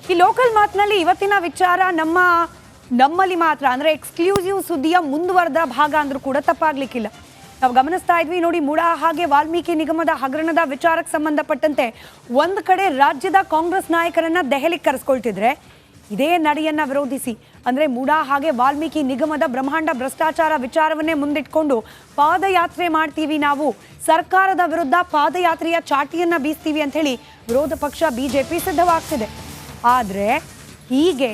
ಈ ಲೋಕಲ್ ಮಾತ್ನಲ್ಲಿ ಇವತ್ತಿನ ವಿಚಾರ ನಮ್ಮಲ್ಲಿ ಮಾತ್ರ ಅಂದ್ರೆ ಎಕ್ಸ್ಕ್ಲೂಸಿವ್ ಸುದ್ದಿಯ ಮುಂದುವರೆದ ಭಾಗ ಅಂದ್ರೂ ಕೂಡ ತಪ್ಪಾಗ್ಲಿಕ್ಕಿಲ್ಲ. ನಾವು ಗಮನಿಸ್ತಾ ಇದ್ವಿ ನೋಡಿ, ಮೂಡಾ ಹಾಗೆ ವಾಲ್ಮೀಕಿ ನಿಗಮದ ಹಗರಣದ ವಿಚಾರಕ್ಕೆ ಸಂಬಂಧಪಟ್ಟಂತೆ ಒಂದು ಕಡೆ ರಾಜ್ಯದ ಕಾಂಗ್ರೆಸ್ ನಾಯಕರನ್ನ ದೆಹಲಿಗೆ ಕರೆಸ್ಕೊಳ್ತಿದ್ರೆ, ಇದೇ ನಡೆಯನ್ನ ವಿರೋಧಿಸಿ ಅಂದ್ರೆ ಮೂಡಾ ಹಾಗೆ ವಾಲ್ಮೀಕಿ ನಿಗಮದ ಬ್ರಹ್ಮಾಂಡ ಭ್ರಷ್ಟಾಚಾರ ವಿಚಾರವನ್ನೇ ಮುಂದಿಟ್ಕೊಂಡು ಪಾದಯಾತ್ರೆ ಮಾಡ್ತೀವಿ, ನಾವು ಸರ್ಕಾರದ ವಿರುದ್ಧ ಪಾದಯಾತ್ರೆಯ ಚಾಟಿಯನ್ನ ಬೀಸ್ತೀವಿ ಅಂತ ಹೇಳಿ ವಿರೋಧ ಪಕ್ಷ ಬಿಜೆಪಿ ಸಿದ್ಧವಾಗ್ತಿದೆ. ಆದ್ರೆ ಹೀಗೆ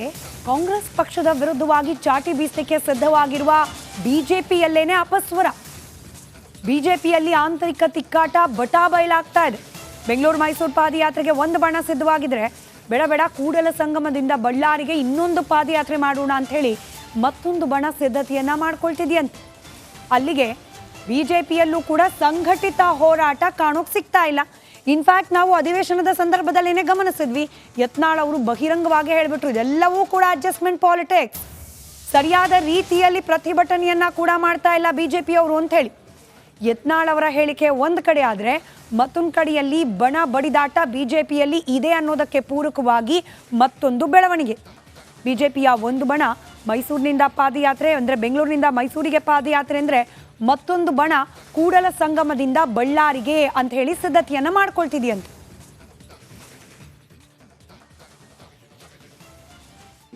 ಕಾಂಗ್ರೆಸ್ ಪಕ್ಷದ ವಿರುದ್ಧವಾಗಿ ಚಾಟಿ ಬೀಸಲಿಕ್ಕೆ ಸಿದ್ಧವಾಗಿರುವ ಬಿಜೆಪಿಯಲ್ಲೇನೆ ಅಪಸ್ವರ. ಬಿಜೆಪಿಯಲ್ಲಿ ಆಂತರಿಕ ತಿಕ್ಕಾಟ ಬಟಾ ಬಯಲಾಗ್ತಾ ಇದೆ. ಬೆಂಗಳೂರು ಮೈಸೂರು ಪಾದಯಾತ್ರೆಗೆ ಒಂದು ಬಣ ಸಿದ್ಧವಾಗಿದ್ರೆ, ಬೇಡ ಕೂಡಲ ಸಂಗಮದಿಂದ ಬಳ್ಳಾರಿಗೆ ಇನ್ನೊಂದು ಪಾದಯಾತ್ರೆ ಮಾಡೋಣ ಅಂತ ಹೇಳಿ ಮತ್ತೊಂದು ಬಣ ಸಿದ್ಧತೆಯನ್ನ ಮಾಡ್ಕೊಳ್ತಿದೆಯಂತೆ. ಅಲ್ಲಿಗೆ ಬಿಜೆಪಿಯಲ್ಲೂ ಕೂಡ ಸಂಘಟಿತ ಹೋರಾಟ ಕಾಣೋಕ್ ಸಿಗ್ತಾ ಇಲ್ಲ. ಇನ್ಫ್ಯಾಕ್ಟ್ ನಾವು ಅಧಿವೇಶನದ ಸಂದರ್ಭದಲ್ಲೇನೆ ಗಮನಿಸಿದ್ವಿ, ಯತ್ನಾಳ್ ಅವರು ಬಹಿರಂಗವಾಗಿ ಹೇಳ್ಬಿಟ್ರು, ಇದೆಲ್ಲವೂ ಕೂಡ ಅಡ್ಜಸ್ಟ್ಮೆಂಟ್ ಪಾಲಿಟಿಕ್ಸ್, ಸರಿಯಾದ ರೀತಿಯಲ್ಲಿ ಪ್ರತಿಭಟನೆಯನ್ನ ಕೂಡ ಮಾಡ್ತಾ ಇಲ್ಲ ಬಿಜೆಪಿಯವರು ಅಂತ ಹೇಳಿ. ಯತ್ನಾಳ್ ಅವರ ಹೇಳಿಕೆ ಒಂದು ಕಡೆ ಆದರೆ, ಮತ್ತೊಂದು ಕಡೆಯಲ್ಲಿ ಬಣ ಬಡಿದಾಟ ಬಿಜೆಪಿಯಲ್ಲಿ ಇದೆ ಅನ್ನೋದಕ್ಕೆ ಪೂರಕವಾಗಿ ಮತ್ತೊಂದು ಬೆಳವಣಿಗೆ. ಬಿಜೆಪಿಯ ಒಂದು ಬಣ ಮೈಸೂರಿನಿಂದ ಪಾದಯಾತ್ರೆ ಅಂದರೆ ಬೆಂಗಳೂರಿನಿಂದ ಮೈಸೂರಿಗೆ ಪಾದಯಾತ್ರೆ ಅಂದರೆ, ಮತ್ತೊಂದು ಬಣ ಕೂಡಲ ಸಂಗಮದಿಂದ ಬಳ್ಳಾರಿಗೆ ಅಂತ ಹೇಳಿ ಸಿದ್ಧತೆಯನ್ನ ಮಾಡ್ಕೊಳ್ತಿದೆಯಂತೆ.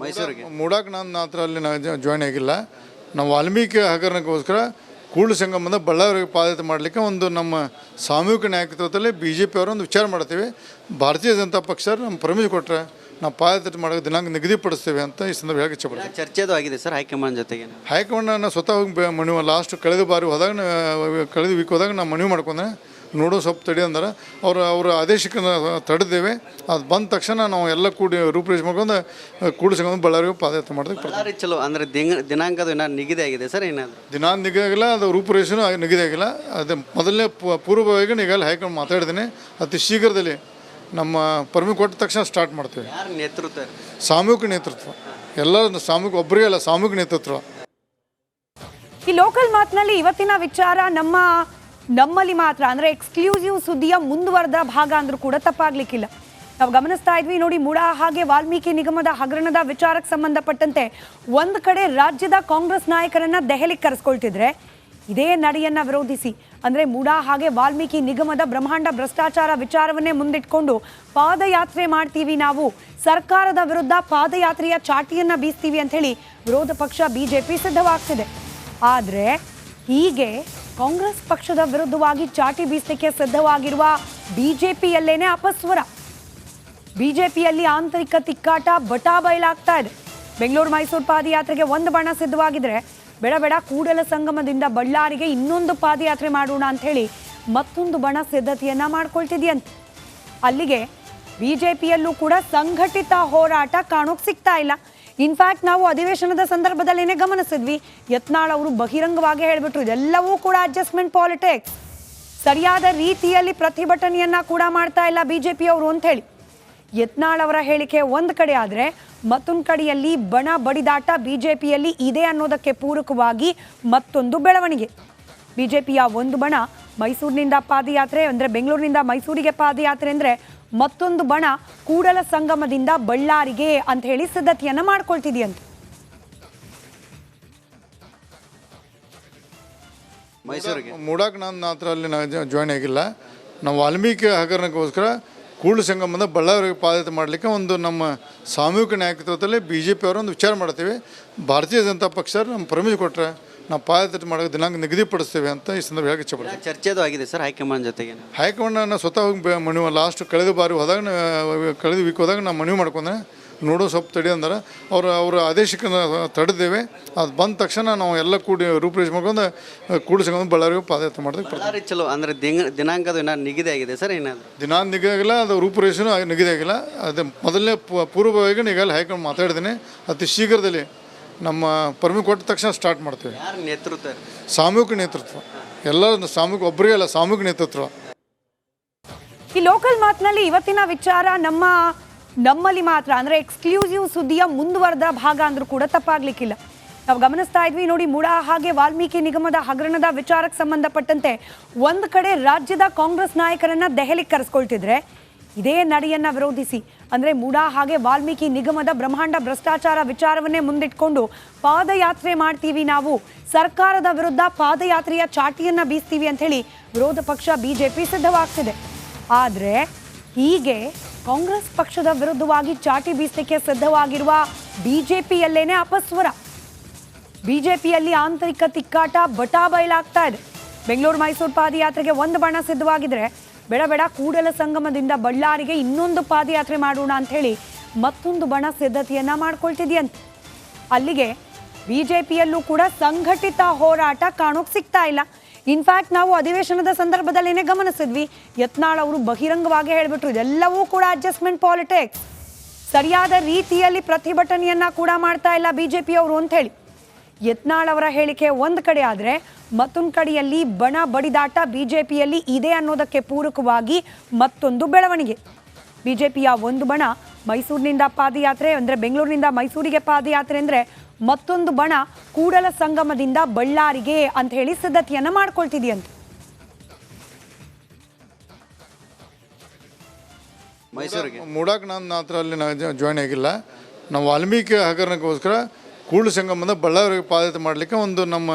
ಮೈಸೂರಿಗೆ ಮೂಡಾಕ್ ನಾನು ಆ ಥರ ಅಲ್ಲಿ ಜಾಯ್ನ್ ಆಗಿಲ್ಲ. ನಾವು ವಾಲ್ಮೀಕಿ ಹಗರಣಕ್ಕೋಸ್ಕರ ಕೂಡಲ ಸಂಗಮದ ಬಳ್ಳಾರಿಗೆ ಪಾದಯಾತ್ರೆ ಮಾಡಲಿಕ್ಕೆ ಒಂದು ನಮ್ಮ ಸಾಮೂಹಿಕ ನಾಯಕತ್ವದಲ್ಲಿ BJP ಅವರು ಒಂದು ವಿಚಾರ ಮಾಡ್ತೀವಿ. ಭಾರತೀಯ ಜನತಾ ಪಕ್ಷ ನಮ್ಮ ಪರ್ಮಿಷನ್ ಕೊಟ್ಟರೆ ನಾವು ಪಾದಯಾತ್ರೆ ಮಾಡೋಕೆ ದಿನಾಂಕ ನಿಗದಿಪಡಿಸ್ತೇವೆ ಅಂತ ಈ ಸಂದರ್ಭ ಹೇಗೆ ಇಚ್ಛೆ ಚರ್ಚೆದು ಆಗಿದೆ ಸರ್ ಹೈಕಮಾಂಡ್ ಜೊತೆಗೆ. ಹೈಕಮಾಂಡ್ ನಾನು ಸ್ವತಃ ಹೋಗಿ ಮನವಿ ಲಾಸ್ಟ್ ಕಳೆದ ಬಾರಿ ಹೋದಾಗ ಕಳೆದ ವೀಕ್ ಹೋದಾಗ ನಾನು ಮನವಿ ಮಾಡ್ಕೊಂಡೆ, ನೋಡೋ ಸ್ವಲ್ಪ ತಡಿ ಅಂದ್ರೆ ಅವ್ರ ಆದೇಶಕ್ಕೆ ತಡೆದೇವೆ. ಅದು ಬಂದ ತಕ್ಷಣ ನಾವು ಎಲ್ಲ ಕೂಡಿ ರೂಪರೇಷ್ ಮಾಡ್ಕೊಂಡು ಕೂಡಿ ಸಂಗಮ ಬಳ್ಳಾರಿಗೆ ಪಾದಯಾತ್ರೆ ಮಾಡಿದ್ರೆ ಚಲೋ ಅಂದರೆ ದಿನಾಂಕದ ನಿಗದಿ ಆಗಿದೆ ಸರ್. ಏನಾದರೂ ದಿನಾಂಕ ನಿಗದಿ ಆಗಿಲ್ಲ, ಅದು ರೂಪರೇಷನು ನಿಗದಿ ಆಗಿಲ್ಲ. ಅದು ಮೊದಲನೇ ಪೂರ್ವಭಾವಿಗೆ ಈಗಲ್ಲ ಹೈಕಮಾಂಡ್ ಮಾತಾಡಿದ್ದೀನಿ, ಅತಿ ಶೀಘ್ರದಲ್ಲಿ ನಮ್ಮ ಪರ್ಮಿಟ್ ಕೊಟ್ಟ ತಕ್ಷಣ ಸ್ಟಾರ್ಟ್ ಮಾಡ್ತೀವಿ. ಯಾರ ನೇತೃತ್ವ? ಸಾಮೂಹಿಕ ನೇತೃತ್ವ, ಎಲ್ಲ ಸಾಮೂಹಿಕ, ಒಬ್ಬರಿಗೆ ಅಲ್ಲ, ಸಾಮೂಹಿಕ ನೇತೃತ್ವ. ಈ ಲೋಕಲ್ ಮಾತ್ನಲ್ಲಿ ಇವತ್ತಿನ ವಿಚಾರ ನಮ್ಮಲ್ಲಿ ಮಾತ್ರ ಅಂದ್ರೆ ಎಕ್ಸ್ಕ್ಲೂಸಿವ್ ಸುದ್ದಿಯ ಮುಂದುವರೆದ ಭಾಗ ಅಂದ್ರೂ ಕೂಡ ತಪ್ಪಾಗ್ಲಿಕ್ಕಿಲ್ಲ. ನಾವು ಗಮನಿಸ್ತಾ ಇದ್ವಿ ನೋಡಿ, ಮೂಡಾ ಹಾಗೆ ವಾಲ್ಮೀಕಿ ನಿಗಮದ ಹಗರಣದ ವಿಚಾರಕ್ಕೆ ಸಂಬಂಧಪಟ್ಟಂತೆ ಒಂದು ಕಡೆ ರಾಜ್ಯದ ಕಾಂಗ್ರೆಸ್ ನಾಯಕರನ್ನ ದೆಹಲಿಗೆ ಕರೆಸ್ಕೊಳ್ತಿದ್ರೆ, ಇದೇ ನಡೆಯನ್ನ ವಿರೋಧಿಸಿ ಅಂದ್ರೆ ಮೂಡಾ ಹಾಗೆ ವಾಲ್ಮೀಕಿ ನಿಗಮದ ಬ್ರಹ್ಮಾಂಡ ಭ್ರಷ್ಟಾಚಾರ ವಿಚಾರವನ್ನೇ ಮುಂದಿಟ್ಕೊಂಡು ಪಾದಯಾತ್ರೆ ಮಾಡ್ತೀವಿ, ನಾವು ಸರ್ಕಾರದ ವಿರುದ್ಧ ಪಾದಯಾತ್ರೆಯ ಚಾಟಿಯನ್ನ ಬೀಸ್ತೀವಿ ಅಂತ ಹೇಳಿ ವಿರೋಧ ಪಕ್ಷ ಬಿಜೆಪಿ ಸಿದ್ಧವಾಗ್ತಿದೆ. ಆದ್ರೆ ಹೀಗೆ ಕಾಂಗ್ರೆಸ್ ಪಕ್ಷದ ವಿರುದ್ಧವಾಗಿ ಚಾಟಿ ಬೀಸಲಿಕ್ಕೆ ಸಿದ್ಧವಾಗಿರುವ ಬಿಜೆಪಿಯಲ್ಲೇನೆ ಅಪಸ್ವರ. ಬಿಜೆಪಿಯಲ್ಲಿ ಆಂತರಿಕ ತಿಕ್ಕಾಟ ಬಟಾ ಬಯಲಾಗ್ತಾ ಇದೆ. ಬೆಂಗಳೂರು ಮೈಸೂರು ಪಾದಯಾತ್ರೆಗೆ ಒಂದು ಬಣ ಸಿದ್ಧವಾಗಿದ್ರೆ, ಬೇಡ ಕೂಡಲ ಸಂಗಮದಿಂದ ಬಳ್ಳಾರಿಗೆ ಇನ್ನೊಂದು ಪಾದಯಾತ್ರೆ ಮಾಡೋಣ ಅಂತ ಹೇಳಿ ಮತ್ತೊಂದು ಬಣ ಸಿದ್ಧತೆಯನ್ನ ಮಾಡ್ಕೊಳ್ತಿದೆಯಂತೆ. ಅಲ್ಲಿಗೆ ಬಿಜೆಪಿಯಲ್ಲೂ ಕೂಡ ಸಂಘಟಿತ ಹೋರಾಟ ಕಾಣೋಕ್ ಸಿಗ್ತಾ ಇಲ್ಲ. ಇನ್ಫ್ಯಾಕ್ಟ್ ನಾವು ಅಧಿವೇಶನದ ಸಂದರ್ಭದಲ್ಲೇನೆ ಗಮನಿಸಿದ್ವಿ, ಯತ್ನಾಳ್ ಅವರು ಬಹಿರಂಗವಾಗಿ ಹೇಳ್ಬಿಟ್ರು, ಇದೆಲ್ಲವೂ ಕೂಡ ಅಡ್ಜಸ್ಟ್ಮೆಂಟ್ ಪಾಲಿಟಿಕ್ಸ್, ಸರಿಯಾದ ರೀತಿಯಲ್ಲಿ ಪ್ರತಿಭಟನೆಯನ್ನ ಕೂಡ ಮಾಡ್ತಾ ಇಲ್ಲ ಬಿಜೆಪಿಯವರು ಅಂತ ಹೇಳಿ. ಯತ್ನಾಳ್ ಅವರ ಹೇಳಿಕೆ ಒಂದು ಕಡೆ ಆದರೆ, ಮತ್ತೊಂದು ಕಡೆಯಲ್ಲಿ ಬಣ ಬಡಿದಾಟ ಬಿಜೆಪಿಯಲ್ಲಿ ಇದೆ ಅನ್ನೋದಕ್ಕೆ ಪೂರಕವಾಗಿ ಮತ್ತೊಂದು ಬೆಳವಣಿಗೆ. ಬಿಜೆಪಿಯ ಒಂದು ಬಣ ಮೈಸೂರಿನಿಂದ ಪಾದಯಾತ್ರೆ ಅಂದರೆ ಬೆಂಗಳೂರಿನಿಂದ ಮೈಸೂರಿಗೆ ಪಾದಯಾತ್ರೆ ಅಂದರೆ, ಮತ್ತೊಂದು ಬಣ ಕೂಡಲ ಸಂಗಮದಿಂದ ಬಳ್ಳಾರಿಗೆ ಅಂತ ಹೇಳಿ ಸಿದ್ಧತೆಯನ್ನ ಮಾಡ್ಕೊಳ್ತಿದೆಯಂತೆ. ಮೈಸೂರಿಗೆ ಮೂಡಾಕ್ ನಾನು ಆ ಥರ ಅಲ್ಲಿ ಜಾಯ್ನ್ ಆಗಿಲ್ಲ. ನಾವು ವಾಲ್ಮೀಕಿ ಹಗರಣಕ್ಕೋಸ್ಕರ ಕೂಡಲ ಸಂಗಮದ ಬಳ್ಳಾರಿಗೆ ಪಾದಯಾತ್ರೆ ಮಾಡಲಿಕ್ಕೆ ಒಂದು ನಮ್ಮ ಸಾಮೂಹಿಕ ನಾಯಕತ್ವದಲ್ಲಿ BJP ಅವರು ಒಂದು ವಿಚಾರ ಮಾಡ್ತೀವಿ. ಭಾರತೀಯ ಜನತಾ ಪಕ್ಷ ನಮ್ಮ ಪರ್ಮಿಷನ್ ಕೊಟ್ಟರೆ ನಾವು ಪಾದಯಾತ್ರೆ ಮಾಡೋಕೆ ದಿನಾಂಕ ನಿಗದಿಪಡಿಸ್ತೇವೆ ಅಂತ ಈ ಸಂದರ್ಭ ಹೇಗೆ ಇಚ್ಛೆ ಚರ್ಚೆದು ಆಗಿದೆ ಸರ್ ಹೈಕಮಾಂಡ್ ಜೊತೆಗೆ. ಹೈಕಮಾಂಡ್ ನಾನು ಸ್ವತಃ ಹೋಗಿ ಮನವಿ ಲಾಸ್ಟ್ ಕಳೆದ ಬಾರಿ ಹೋದಾಗ ಕಳೆದ ವೀಕ್ ಹೋದಾಗ ನಾನು ಮನವಿ ಮಾಡ್ಕೊಂಡೆ, ನೋಡೋ ಸ್ವಲ್ಪ ತಡಿ ಅಂದ್ರೆ ಅವ್ರ ಆದೇಶಕ್ಕೆ ತಡೆದೇವೆ. ಅದು ಬಂದ ತಕ್ಷಣ ನಾವು ಎಲ್ಲ ಕೂಡಿ ರೂಪರೇಷ್ ಮಾಡ್ಕೊಂಡು ಕೂಡಿ ಸಂಗಮ ಬಳ್ಳಾರಿಗೆ ಪಾದಯಾತ್ರೆ ಮಾಡಿದ್ರೆ ಚಲೋ ಅಂದರೆ ದಿನಾಂಕದ ನಿಗದಿ ಆಗಿದೆ ಸರ್. ಏನಾದರೂ ದಿನಾಂಕ ನಿಗದಿ ಆಗಿಲ್ಲ, ಅದು ರೂಪರೇಷನು ನಿಗದಿ ಆಗಿಲ್ಲ. ಅದು ಮೊದಲನೇ ಪೂರ್ವಭಾವಿಗೆ ಈಗಲ್ಲ ಹೈಕಮಾಂಡ್ ಮಾತಾಡಿದ್ದೀನಿ, ಅತಿ ಶೀಘ್ರದಲ್ಲಿ ನಮ್ಮ ಪರ್ಮಿಟ್ ಕೊಟ್ಟ ತಕ್ಷಣ ಸ್ಟಾರ್ಟ್ ಮಾಡ್ತೀವಿ. ಯಾರ ನೇತೃತ್ವ? ಸಾಮೂಹಿಕ ನೇತೃತ್ವ, ಎಲ್ಲ ಸಾಮೂಹಿಕ, ಒಬ್ಬರಿಗೆ ಅಲ್ಲ, ಸಾಮೂಹಿಕ ನೇತೃತ್ವ. ಈ ಲೋಕಲ್ ಮಾತ್ನಲ್ಲಿ ಇವತ್ತಿನ ವಿಚಾರ ನಮ್ಮಲ್ಲಿ ಮಾತ್ರ ಅಂದ್ರೆ ಎಕ್ಸ್ಕ್ಲೂಸಿವ್ ಸುದ್ದಿಯ ಮುಂದುವರೆದ ಭಾಗ ಅಂದ್ರೂ ಕೂಡ ತಪ್ಪಾಗ್ಲಿಕ್ಕಿಲ್ಲ. ನಾವು ಗಮನಿಸ್ತಾ ಇದ್ವಿ ನೋಡಿ, ಮೂಡಾ ಹಾಗೆ ವಾಲ್ಮೀಕಿ ನಿಗಮದ ಹಗರಣದ ವಿಚಾರಕ್ಕೆ ಸಂಬಂಧಪಟ್ಟಂತೆ ಒಂದು ಕಡೆ ರಾಜ್ಯದ ಕಾಂಗ್ರೆಸ್ ನಾಯಕರನ್ನ ದೆಹಲಿಗೆ ಕರೆಸ್ಕೊಳ್ತಿದ್ರೆ, ಇದೇ ನಡೆಯನ್ನ ವಿರೋಧಿಸಿ ಅಂದರೆ ಮೂಡಾ ಹಾಗೆ ವಾಲ್ಮೀಕಿ ನಿಗಮದ ಬ್ರಹ್ಮಾಂಡ ಭ್ರಷ್ಟಾಚಾರ ವಿಚಾರವನ್ನೇ ಮುಂದಿಟ್ಕೊಂಡು ಪಾದಯಾತ್ರೆ ಮಾಡ್ತೀವಿ, ನಾವು ಸರ್ಕಾರದ ವಿರುದ್ಧ ಪಾದಯಾತ್ರೆಯ ಚಾಟಿಯನ್ನ ಬೀಸ್ತೀವಿ ಅಂತ ಹೇಳಿ ವಿರೋಧ ಪಕ್ಷ ಬಿಜೆಪಿ ಸಿದ್ಧವಾಗ್ತಿದೆ. ಆದರೆ ಹೀಗೆ ಕಾಂಗ್ರೆಸ್ ಪಕ್ಷದ ವಿರುದ್ಧವಾಗಿ ಚಾಟಿ ಬೀಸಲಿಕ್ಕೆ ಸಿದ್ಧವಾಗಿರುವ ಬಿಜೆಪಿಯಲ್ಲೇನೆ ಅಪಸ್ವರ. ಬಿಜೆಪಿಯಲ್ಲಿ ಆಂತರಿಕ ತಿಕ್ಕಾಟ ಬಟಾ ಬಯಲಾಗ್ತಾ ಇದೆ. ಬೆಂಗಳೂರು ಮೈಸೂರು ಪಾದಯಾತ್ರೆಗೆ ಒಂದು ಬಣ ಸಿದ್ಧವಾಗಿದ್ರೆ ಬೇಡ ಕೂಡಲ ಸಂಗಮದಿಂದ ಬಳ್ಳಾರಿಗೆ ಇನ್ನೊಂದು ಪಾದಯಾತ್ರೆ ಮಾಡೋಣ ಅಂತ ಹೇಳಿ ಮತ್ತೊಂದು ಬಣ ಸಿದ್ಧತೆಯನ್ನ ಮಾಡ್ಕೊಳ್ತಿದೆಯಂತೆ. ಅಲ್ಲಿಗೆ ಬಿಜೆಪಿಯಲ್ಲೂ ಕೂಡ ಸಂಘಟಿತ ಹೋರಾಟ ಕಾಣೋಕ್ ಸಿಗ್ತಾ ಇಲ್ಲ. ಇನ್ಫ್ಯಾಕ್ಟ್ ನಾವು ಅಧಿವೇಶನದ ಸಂದರ್ಭದಲ್ಲೇನೆ ಗಮನಿಸಿದ್ವಿ, ಯತ್ನಾಳ್ ಅವರು ಬಹಿರಂಗವಾಗಿ ಹೇಳ್ಬಿಟ್ರು ಇದೆಲ್ಲವೂ ಕೂಡ ಅಡ್ಜಸ್ಟ್ಮೆಂಟ್ ಪಾಲಿಟಿಕ್ಸ್, ಸರಿಯಾದ ರೀತಿಯಲ್ಲಿ ಪ್ರತಿಭಟನೆಯನ್ನ ಕೂಡ ಮಾಡ್ತಾ ಇಲ್ಲ ಬಿಜೆಪಿಯವರು ಅಂತ ಹೇಳಿ. ಯತ್ನಾಳ್ ಅವರ ಹೇಳಿಕೆ ಒಂದು ಕಡೆ ಆದರೆ ಮತ್ತೊಂದು ಕಡೆಯಲ್ಲಿ ಬಣ ಬಡಿದಾಟ ಬಿಜೆಪಿಯಲ್ಲಿ ಇದೆ ಅನ್ನೋದಕ್ಕೆ ಪೂರಕವಾಗಿ ಮತ್ತೊಂದು ಬೆಳವಣಿಗೆ. ಬಿಜೆಪಿಯ ಒಂದು ಬಣ ಮೈಸೂರಿನಿಂದ ಪಾದಯಾತ್ರೆ ಅಂದರೆ ಬೆಂಗಳೂರಿನಿಂದ ಮೈಸೂರಿಗೆ ಪಾದಯಾತ್ರೆ ಅಂದರೆ ಮತ್ತೊಂದು ಬಣ ಕೂಡಲ ಸಂಗಮದಿಂದ ಬಳ್ಳಾರಿಗೆ ಅಂತ ಹೇಳಿ ಸಿದ್ಧತೆಯನ್ನ ಮಾಡ್ಕೊಳ್ತಿದೆಯಂತೆ. ಮೈಸೂರಿಗೆ ಮೂಡಾಕ್ ನಾನು ಮಾತ್ರ ಅಲ್ಲಿ ಜಾಯ್ನ್ ಆಗಿಲ್ಲ. ನಾವು ವಾಲ್ಮೀಕಿ ಹಗರಣಕ್ಕೋಸ್ಕರ ಕೂಡಲ ಸಂಗಮದ ಬಳ್ಳಾರಿಗೆ ಪಾದಯಾತ್ರೆ ಮಾಡಲಿಕ್ಕೆ ಒಂದು ನಮ್ಮ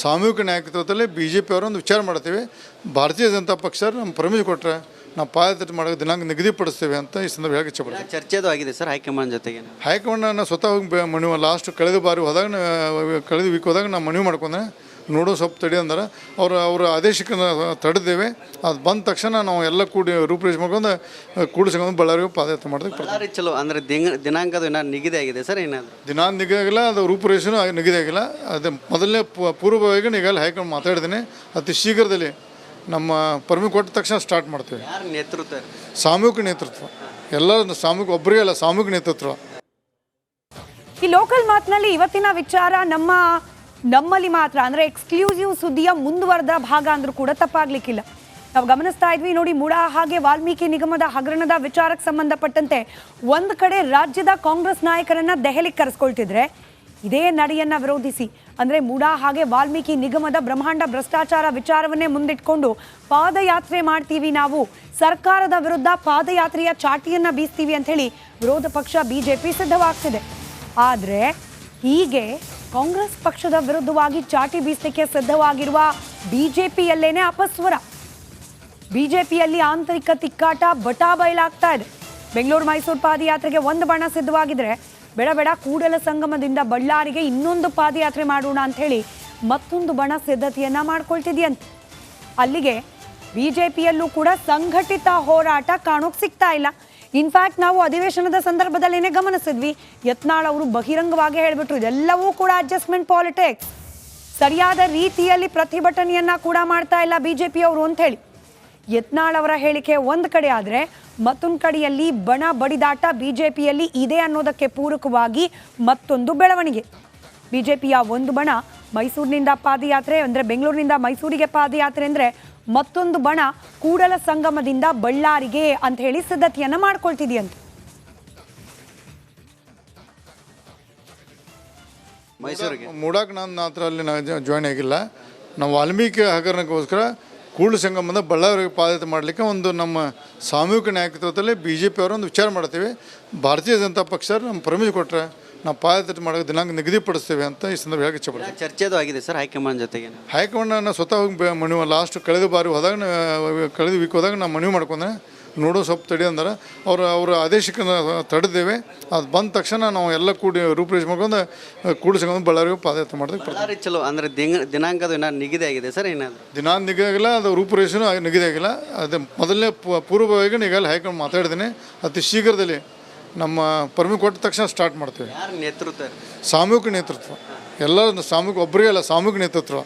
ಸಾಮೂಹಿಕ ನಾಯಕತ್ವದಲ್ಲಿ ಬಿ ಜೆ ಪಿಯವರು ಒಂದು ವಿಚಾರ ಮಾಡ್ತೀವಿ. ಭಾರತೀಯ ಜನತಾ ಪಕ್ಷ ನಮ್ಮ ಪರ್ಮಿಷನ್ ಕೊಟ್ಟರೆ ನಾವು ಪಾದಯಾತ್ರೆ ಮಾಡೋಕ್ಕೆ ದಿನಾಂಕ ನಿಗದಿಪಡಿಸ್ತೇವೆ ಅಂತ ಈ ಸಂದರ್ಭ ಹೇಗೆ ಇಚ್ಛೆಪಡ್ತೀವಿ. ಚರ್ಚೆದು ಆಗಿದೆ ಸರ್ ಹೈಕಮಾಂಡ್ ಜೊತೆಗೆ. ಹೈಕಮಾಂಡ್ ನಾನು ಸ್ವತಃ ಹೋಗಿ ಮನವಿ ಲಾಸ್ಟ್ ಕಳೆದ ಬಾರಿ ಹೋದಾಗ ಕಳೆದ ವೀಕ್ ಹೋದಾಗ ನಾನು ಮನವಿ ಮಾಡ್ಕೊಂಡೆ, ನೋಡೋ ಸ್ವಲ್ಪ ತಡಿ ಅಂದ್ರೆ ಅವ್ರ ಆದೇಶಕ್ಕೆ ತಡೆದೇವೆ. ಅದು ಬಂದ ತಕ್ಷಣ ನಾವು ಎಲ್ಲ ಕೂಡಿ ರೂಪುರೇಷೆ ಮಾಡ್ಕೊಂಡು ಕೂಡಲ ಸಂಗಮದ ಬಳ್ಳಾರಿಗೆ ಪಾದಯಾತ್ರೆ ಮಾಡೋದಕ್ಕೆ ಬಳ್ಳಾರಿ ಚಲೋ ಅಂದರೆ ದಿನಾಂಕದು ಏನಾದ್ರು ನಿಗದಿ ಆಗಿದೆ ಸರ್ ಏನಾದರೂ? ದಿನಾಂಕ ನಿಗದಿ ಆಗಿಲ್ಲ, ಅದು ರೂಪುರೇಷೆನೂ ನಿಗದಿ ಆಗಿಲ್ಲ. ಅದು ಮೊದಲನೇ ಪೂರ್ವಭಾವಿಯಾಗಿ ಈಗಲ್ಲ ಹೈಕಮಾಂಡ್ ಮಾತಾಡಿದ್ದೀನಿ, ಅತಿ ಶೀಘ್ರದಲ್ಲಿ ನಮ್ಮ ಪರ್ಮಿಟ್ ಕೊಟ್ಟ ತಕ್ಷಣ ಸ್ಟಾರ್ಟ್ ಮಾಡ್ತೇವೆ. ಯಾರ ನೇತೃತ್ವ? ಸಾಮೂಹಿಕ ನೇತೃತ್ವ, ಎಲ್ಲ ಸಾಮೂಹಿಕ, ಒಬ್ಬರೇ ಅಲ್ಲ, ಸಾಮೂಹಿಕ ನೇತೃತ್ವ. ಈ ಲೋಕಲ್ ಮಾತ್ನಲ್ಲಿ ಇವತ್ತಿನ ವಿಚಾರ ನಮ್ಮಲ್ಲಿ ಮಾತ್ರ ಅಂದರೆ ಎಕ್ಸ್ಕ್ಲೂಸಿವ್ ಸುದ್ದಿಯ ಮುಂದುವರೆದ ಭಾಗ ಅಂದ್ರೂ ಕೂಡ ತಪ್ಪಾಗ್ಲಿಕ್ಕಿಲ್ಲ. ನಾವು ಗಮನಿಸ್ತಾ ಇದ್ವಿ ನೋಡಿ, ಮೂಡಾ ಹಾಗೆ ವಾಲ್ಮೀಕಿ ನಿಗಮದ ಹಗರಣದ ವಿಚಾರಕ್ಕೆ ಸಂಬಂಧಪಟ್ಟಂತೆ ಒಂದು ಕಡೆ ರಾಜ್ಯದ ಕಾಂಗ್ರೆಸ್ ನಾಯಕರನ್ನ ದೆಹಲಿಗೆ ಕರೆಸ್ಕೊಳ್ತಿದ್ರೆ, ಇದೇ ನಡೆಯನ್ನ ವಿರೋಧಿಸಿ ಅಂದರೆ ಮೂಡಾ ಹಾಗೆ ವಾಲ್ಮೀಕಿ ನಿಗಮದ ಬ್ರಹ್ಮಾಂಡ ಭ್ರಷ್ಟಾಚಾರ ವಿಚಾರವನ್ನೇ ಮುಂದಿಟ್ಕೊಂಡು ಪಾದಯಾತ್ರೆ ಮಾಡ್ತೀವಿ, ನಾವು ಸರ್ಕಾರದ ವಿರುದ್ಧ ಪಾದಯಾತ್ರೆಯ ಚಾಟಿಯನ್ನ ಬೀಸ್ತೀವಿ ಅಂತ ಹೇಳಿ ವಿರೋಧ ಪಕ್ಷ ಬಿಜೆಪಿ ಸಿದ್ಧವಾಗ್ತಿದೆ. ಆದರೆ ಹೀಗೆ ಕಾಂಗ್ರೆಸ್ ಪಕ್ಷದ ವಿರುದ್ಧವಾಗಿ ಚಾಟಿ ಬೀಸಲಿಕ್ಕೆ ಸಿದ್ಧವಾಗಿರುವ ಬಿಜೆಪಿಯಲ್ಲೇನೆ ಅಪಸ್ವರ. ಬಿಜೆಪಿಯಲ್ಲಿ ಆಂತರಿಕ ತಿಕ್ಕಾಟ ಬಟಾ ಬಯಲಾಗ್ತಾ ಇದೆ. ಬೆಂಗಳೂರು ಮೈಸೂರು ಪಾದಯಾತ್ರೆಗೆ ಒಂದು ಬಣ ಸಿದ್ಧವಾಗಿದ್ರೆ ಬೇಡ ಕೂಡಲ ಸಂಗಮದಿಂದ ಬಳ್ಳಾರಿಗೆ ಇನ್ನೊಂದು ಪಾದಯಾತ್ರೆ ಮಾಡೋಣ ಅಂತ ಹೇಳಿ ಮತ್ತೊಂದು ಬಣ ಸಿದ್ಧತೆಯನ್ನ ಮಾಡ್ಕೊಳ್ತಿದೆಯಂತೆ. ಅಲ್ಲಿಗೆ ಬಿಜೆಪಿಯಲ್ಲೂ ಕೂಡ ಸಂಘಟಿತ ಹೋರಾಟ ಕಾಣೋಕ್ ಸಿಗ್ತಾ ಇಲ್ಲ. ಇನ್ಫ್ಯಾಕ್ಟ್ ನಾವು ಅಧಿವೇಶನದ ಸಂದರ್ಭದಲ್ಲೇನೆ ಗಮನಿಸಿದ್ವಿ, ಯತ್ನಾಳ್ ಅವರು ಬಹಿರಂಗವಾಗಿ ಹೇಳ್ಬಿಟ್ರು ಇದೆಲ್ಲವೂ ಕೂಡ ಅಡ್ಜಸ್ಟ್ಮೆಂಟ್ ಪಾಲಿಟಿಕ್ಸ್, ಸರಿಯಾದ ರೀತಿಯಲ್ಲಿ ಪ್ರತಿಭಟನೆಯನ್ನ ಕೂಡ ಮಾಡ್ತಾ ಇಲ್ಲ ಬಿಜೆಪಿಯವರು ಅಂತ ಹೇಳಿ. ಯತ್ನಾಳ್ ಅವರ ಹೇಳಿಕೆ ಒಂದು ಕಡೆ ಆದರೆ ಮತ್ತೊಂದು ಕಡೆಯಲ್ಲಿ ಬಣ ಬಡಿದಾಟ ಬಿಜೆಪಿಯಲ್ಲಿ ಇದೆ ಅನ್ನೋದಕ್ಕೆ ಪೂರಕವಾಗಿ ಮತ್ತೊಂದು ಬೆಳವಣಿಗೆ. ಬಿಜೆಪಿಯ ಒಂದು ಬಣ ಮೈಸೂರಿನಿಂದ ಪಾದಯಾತ್ರೆ ಅಂದರೆ ಬೆಂಗಳೂರಿನಿಂದ ಮೈಸೂರಿಗೆ ಪಾದಯಾತ್ರೆ ಅಂದರೆ ಮತ್ತೊಂದು ಬಣ ಕೂಡಲ ಸಂಗಮದಿಂದ ಬಳ್ಳಾರಿಗೆ ಅಂತ ಹೇಳಿ ಸಿದ್ಧತೆಯನ್ನ ಮಾಡ್ಕೊಳ್ತಿದೆಯಂತೆ. ಮೈಸೂರಿಗೆ ಮೂಡಾಕ್ ನಾನು ಮಾತ್ರ ಅಲ್ಲಿ ಜಾಯ್ನ್ ಆಗಿಲ್ಲ. ನಾವು ವಾಲ್ಮೀಕಿ ಹಗರಣಕ್ಕೋಸ್ಕರ ಕೂಡಲ ಸಂಗಮದ ಬಳ್ಳಾರಿಗೆ ಪಾದಯಾತ್ರೆ ಮಾಡಲಿಕ್ಕೆ ಒಂದು ನಮ್ಮ ಸಾಮೂಹಿಕ ನಾಯಕತ್ವದಲ್ಲಿ ಬಿ ಜೆ ಪಿಯವರು ಒಂದು ವಿಚಾರ ಮಾಡ್ತೀವಿ. ಭಾರತೀಯ ಜನತಾ ಪಕ್ಷ ನಮ್ಮ ಪರ್ಮಿಷನ್ ಕೊಟ್ಟರೆ ನಾವು ಪಾದಯಾತ್ರೆ ಮಾಡೋಕ್ಕೆ ದಿನಾಂಕ ನಿಗದಿಪಡಿಸ್ತೇವೆ ಅಂತ ಈ ಸಂದರ್ಭ ಹೇಗೆ ಇಚ್ಛೆಪಡ್ತೀವಿ. ಚರ್ಚೆದು ಆಗಿದೆ ಸರ್ ಹೈಕಮಾಂಡ್ ಜೊತೆಗೆ. ಹೈಕಮಾಂಡ್ ನಾನು ಸ್ವತಃ ಹೋಗಿ ಮನವಿ ಲಾಸ್ಟ್ ಕಳೆದ ಬಾರಿ ಹೋದಾಗ ಕಳೆದ ವೀಕ್ ಹೋದಾಗ ನಾನು ಮನವಿ ಮಾಡ್ಕೊಂಡೆ, ನೋಡೋ ಸ್ವಲ್ಪ ತಡಿ ಅಂದ್ರೆ ಅವ್ರ ಆದೇಶಕ್ಕೆ ತಡೆದೇವೆ. ಅದು ಬಂದ ತಕ್ಷಣ ನಾವು ಎಲ್ಲ ಕೂಡಿ ರೂಪುರೇಷೆ ಮಾಡ್ಕೊಂಡು ಕೂಡಲ ಸಂಗಮದ ಬಳ್ಳಾರಿಗೆ ಪಾದಯಾತ್ರೆ ಮಾಡೋದಕ್ಕೆ ಬಳ್ಳಾರಿ ಚಲೋ ಅಂದರೆ ದಿನಾಂಕದು ಏನಾದ್ರು ನಿಗದಿ ಆಗಿದೆ ಸರ್ ಏನಾದರೂ? ದಿನಾಂಕ ನಿಗದಿ ಆಗಿಲ್ಲ, ಅದು ರೂಪುರೇಷೆನೂ ನಿಗದಿ ಆಗಿಲ್ಲ. ಅದು ಮೊದಲನೇ ಪೂರ್ವಭಾವಿಯಾಗಿ ಈಗಲ್ಲ ಹೈಕಮಾಂಡ್ ಮಾತಾಡಿದ್ದೀನಿ, ಅತಿ ಶೀಘ್ರದಲ್ಲಿ ನಮ್ಮ ಪರ್ಮಿಟ್ ಕೊಟ್ಟ ತಕ್ಷಣ ಸ್ಟಾರ್ಟ್ ಮಾಡ್ತೇವೆ. ಯಾರ ನೇತೃತ್ವ? ಸಾಮೂಹಿಕ ನೇತೃತ್ವ, ಎಲ್ಲ ಸಾಮೂಹಿಕ, ಒಬ್ಬರೇ ಅಲ್ಲ, ಸಾಮೂಹಿಕ ನೇತೃತ್ವ.